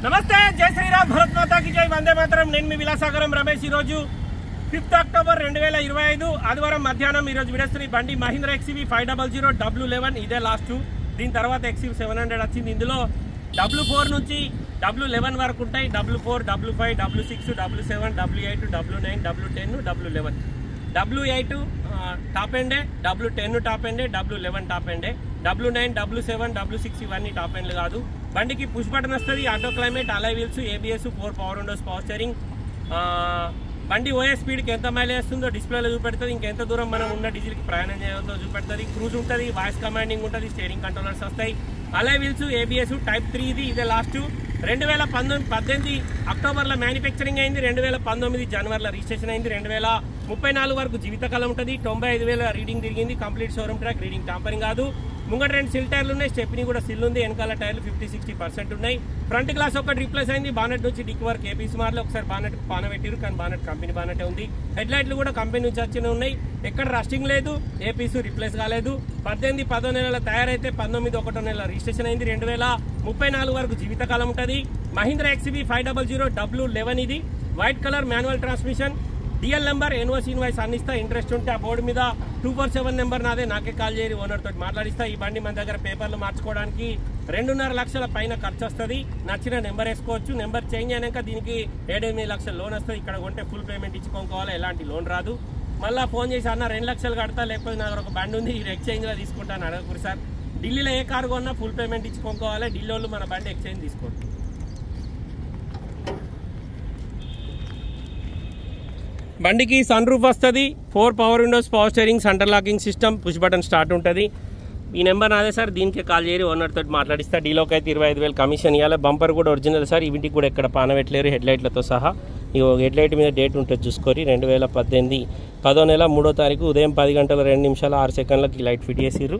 నమస్తే, జై శ్రీరామ్, భరత్ మాతాకి జై, వందే మాతరం. నేను మీ విలాసాగరం రమేష్. ఈరోజు 5 అక్టోబర్ 2025 ఆదివారం మధ్యాహ్నం ఈరోజు విడేస్తున్న బండి మహీంద్రా XUV 500 W11. ఇదే లాస్ట్. దీని తర్వాత XUV 700 వచ్చింది. ఇందులో W4 నుంచి W11 వరకు ఉంటాయి. W4, W5, W6, W7, W8, W9, W10, W11. W8 top ఎండే, W10 టాప్ ఎండే, W11 టాప్ ఎండే, W9, W7, W6 ఇవన్నీ టాప్ ఎండ్లు కాదు. బండికి పుష్ బటన్ వస్తుంది, ఆటో క్లైమేట్, అలై wheels, ABS, 4 power windows, power steering. బండి ఓఏ స్పీడ్కి ఎంత మైలేజ్ వస్తుందో డిస్ప్లేలో చూపెడుతుంది. ఇంకెంత దూరం మనం ఉన్న డీజిల్కి ప్రయాణం చేయడంతో చూపెడుతుంది. క్రూజ్ ఉంటుంది, వాయిస్ కమాండింగ్ ఉంటుంది, స్టీరింగ్ కంట్రోలర్స్ వస్తాయి, అలై వీల్స్, ABS, Type 3. ఇదే లాస్ట్. 2018 అక్టోబర్లో మ్యానుఫ్యాక్చరింగ్ అయింది. 2019 జనవరిలో రిజిస్ట్రేషన్ అయింది. 2034 వరకు జీవితకాలం ఉంటుంది. 95,000 రీడింగ్ తిరిగింది. Complete showroom track, reading tampering కాదు. ముంగట 2 సిల్ టైర్లు ఉన్నాయి, స్టెప్నీ కూడా సిల్ ఉంది. వెనకాల టైర్లు 50-60% ఉన్నాయి. ఫ్రంట్ గ్లాస్ ఒకటి రీప్లేస్ అయింది. బానెట్ నుంచి డిక్ వరకు ఏపీస్ మార్లో ఒకసారి బానెట్ పాన పెట్టారు, కానీ బానెట్ కంపెనీ బానెటే ఉంది. హెడ్ లైట్లు కూడా కంపెనీ నుంచి వచ్చినవి ఉన్నాయి. ఎక్కడ రస్టింగ్ లేదు, ఏపీస్ రీప్లేస్ కాలేదు. 18 10 నెలల తయారైతే 19 1 నెల రిజిస్ట్రేషన్ అయింది. 2034 వరకు జీవితకాలం ఉంటుంది. Mahindra XUV 500 W11. ఇది white colour manual transmission. DL number, NOC invoice అందిస్తా. ఇంట్రెస్ట్ ఉంటే ఆ బోర్డు మీద 247 నెంబర్ నాదే, నాకే కాల్ చేయరు, ఓనర్ తోటి మాట్లాడిస్తా. ఈ బండి మన దగ్గర పేపర్లు మార్చుకోవడానికి 2.5 లక్షల పైన ఖర్చు వస్తుంది. నచ్చిన నెంబర్ వేసుకోవచ్చు. నెంబర్ చేంజ్ అయినాక దీనికి 7-8 లక్షల లోన్ వస్తుంది. ఇక్కడ కొంటే ఫుల్ పేమెంట్ ఇచ్చుకోవాలి, ఎలాంటి లోన్ రాదు. మళ్ళీ ఫోన్ చేసి అన్న 2 లక్షలు కడతా, లేకపోతే నా దగ్గర ఒక బండి ఉంది ఈ ఎక్స్చేంజ్లో తీసుకుంటాను అడగకూడదు సార్. ఢిల్లీలో ఏ కారు కొన్నా ఫుల్ పేమెంట్ ఇచ్చుకోవాలి. ఢిల్లీ వాళ్ళు మన బండి ఎక్స్చేంజ్ తీసుకోండి. బండికి సన్ రూఫ్ వస్తుంది, 4 power windows, power steering, centre locking system, push button start ఉంటుంది. ఈ నెంబర్ నాదే సార్, దీనికి కాల్ చేయరు, ఓనర్ తోటి మాట్లాడిస్తా. డీలోకి అయితే 25,000 కమిషన్ ఇవ్వాలి. బంపర్ కూడా ఒరిజినల్ సార్. వీటికి కూడా ఎక్కడ పానబెట్టలేరు, హెడ్ లైట్లతో సహా. ఈ హెడ్ లైట్ మీద డేట్ ఉంటుంది చూసుకోరి. 2018 10వ నెల 3వ తారీఖు ఉదయం 10 గంటల 2 నిమిషాల 6 సెకండ్లకి లైట్ ఫిట్ చేసిర్రు.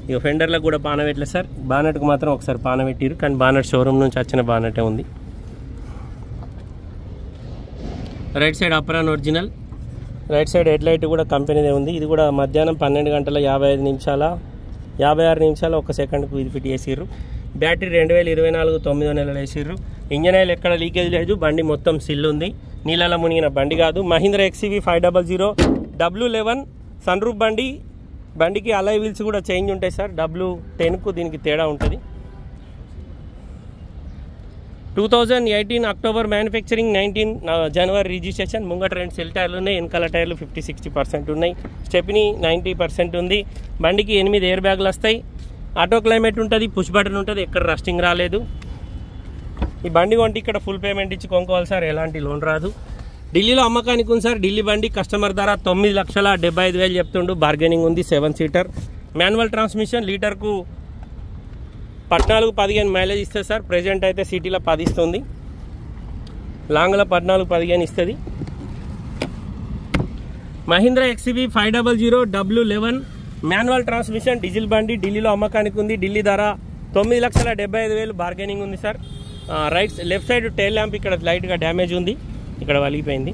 ఇక ఫెండర్లకు కూడా పానబెట్టలేదు సార్. బానెట్కి మాత్రం ఒకసారి పానబెట్టిరు, కానీ బానెట్ షోరూమ్ నుంచి వచ్చిన బానెటే ఉంది. Right side apron original. Right side head light కూడా కంపెనీదే ఉంది. ఇది కూడా మధ్యాహ్నం 12 గంటల 56 నిమిషాల 1 సెకండ్కు ఇది ఫిట్ చేసిర్రు. బ్యాటరీ 2024 9వ నెలలో వేసిర్రు. ఇంజన్ ఆయిల్ ఎక్కడ లీకేజ్ లేదు. బండి మొత్తం సిల్ ఉంది. నీళ్ళలో మునిగిన బండి కాదు. Mahindra XUV 500 W11 sun roof బండి. బండికి అలై వీల్స్ కూడా చేంజ్ ఉంటాయి సార్. W10కు దీనికి తేడా ఉంటుంది. 2018 అక్టోబర్ మ్యానుఫ్యాక్చరింగ్, 19 జనవరి రిజిస్ట్రేషన్. ముంగట 2 సెల్ టైర్లు ఉన్నాయి, వెనకాల టైర్లు 50-60% ఉన్నాయి. స్టెప్నీ 90% ఉంది. బండికి 8 ఎయిర్ బ్యాగులు వస్తాయి. ఆటో క్లైమేట్ ఉంటుంది, పుష్ బటన్ ఉంటుంది, ఎక్కడ రస్టింగ్ రాలేదు. ఈ బండి కొంటే ఇక్కడ ఫుల్ పేమెంట్ ఇచ్చి కొనుక్కోవాలి సార్, ఎలాంటి లోన్ రాదు. ఢిల్లీలో అమ్మకానికి ఉంది సార్. ఢిల్లీ బండి కస్టమర్ ధర 9,75,000 చెప్తుండు. బార్గెనింగ్ ఉంది. 7 సీటర్ మాన్యువల్ ట్రాన్స్మిషన్. లీటర్కు 14-15 మైలేజ్ ఇస్తుంది సార్. ప్రెజెంట్ అయితే సిటీలో 10 ఇస్తుంది, లాంగ్లో 14-15 ఇస్తుంది. Mahindra XUV 500 W11 manual transmission diesel బండి. ఢిల్లీలో అమ్మకానికి ఉంది. ఢిల్లీ ధర 9,75,000. బార్గెనింగ్ ఉంది sir. Left side tail lamp ఇక్కడ లైట్గా డ్యామేజ్ ఉంది, ఇక్కడ వలిగిపోయింది.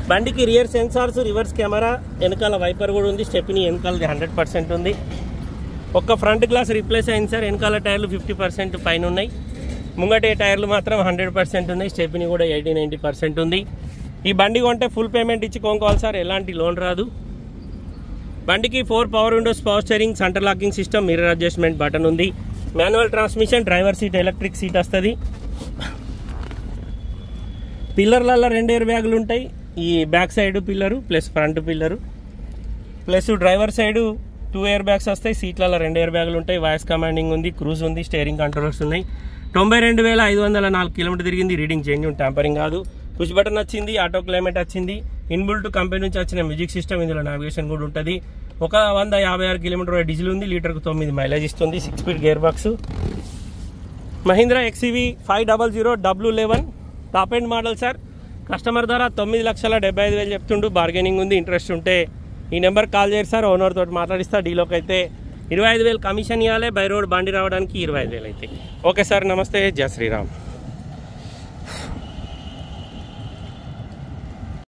బండికి రియర్ సెన్సార్స్, రివర్స్ కెమెరా, వెనకాల వైపర్ కూడా ఉంది. స్టెప్నీ వెనకాలది 100% ఉంది. ఒక్క ఫ్రంట్ గ్లాస్ రీప్లేస్ అయింది సార్. వెనకాల టైర్లు 50% పైన ఉన్నాయి. ముంగటే టైర్లు మాత్రం 100% ఉన్నాయి. స్టెప్నీ కూడా 80-90% ఉంది. ఈ బండి కొంటే ఫుల్ పేమెంట్ ఇచ్చి కొనుక్కోవాలి సార్, ఎలాంటి లోన్ రాదు. బండికి 4 power windows, power steering, centre locking system, mirror adjustment button ఉంది. Manual transmission. Driver seat electric seat వస్తుంది. పిల్లర్లలో 2 ఎయిర్ బ్యాగులు ఉంటాయి. ఈ back side pillar plus front pillar plus driver side 2 air bags వస్తాయి. సీట్లలో 2 ఎయిర్ బ్యాగులు ఉంటాయి. వాయిస్ కమాండింగ్ ఉంది, క్రూజ్ ఉంది, స్టీరింగ్ కంట్రోలర్స్ ఉన్నాయి. 92,504 కిలోమీటర్ తిరిగింది. రీడింగ్ చేంజ్ టాంపరింగ్ కాదు. పుష్ బటన్ వచ్చింది, ఆటో క్లైమేట్ వచ్చింది. ఇన్బుల్ట్ కంపెనీ నుంచి వచ్చిన మ్యూజిక్ సిస్టమ్. ఇందులో నావిగేషన్ కూడా ఉంటుంది. 156 కిలోమీటర్ డీజిల్ ఉంది. లీటర్కు 9 మైలేజ్ ఇస్తుంది. 6 speed gear box. Mahindra XUV 500 W11 top end model sir. Customer ధర 9,75,000 చెప్తుండు. బార్గెనింగ్ ఉంది. ఇంట్రెస్ట్ ఉంటే ఈ నెంబర్ కాల్ చేయరు సార్, ఓనర్ తోటి మాట్లాడిస్తా. డీలోకి అయితే 25,000 కమిషన్ ఇవ్వాలి. బై రోడ్ బండి రావడానికి 25,000 అయితే. ఓకే సార్, నమస్తే, జై శ్రీరామ్.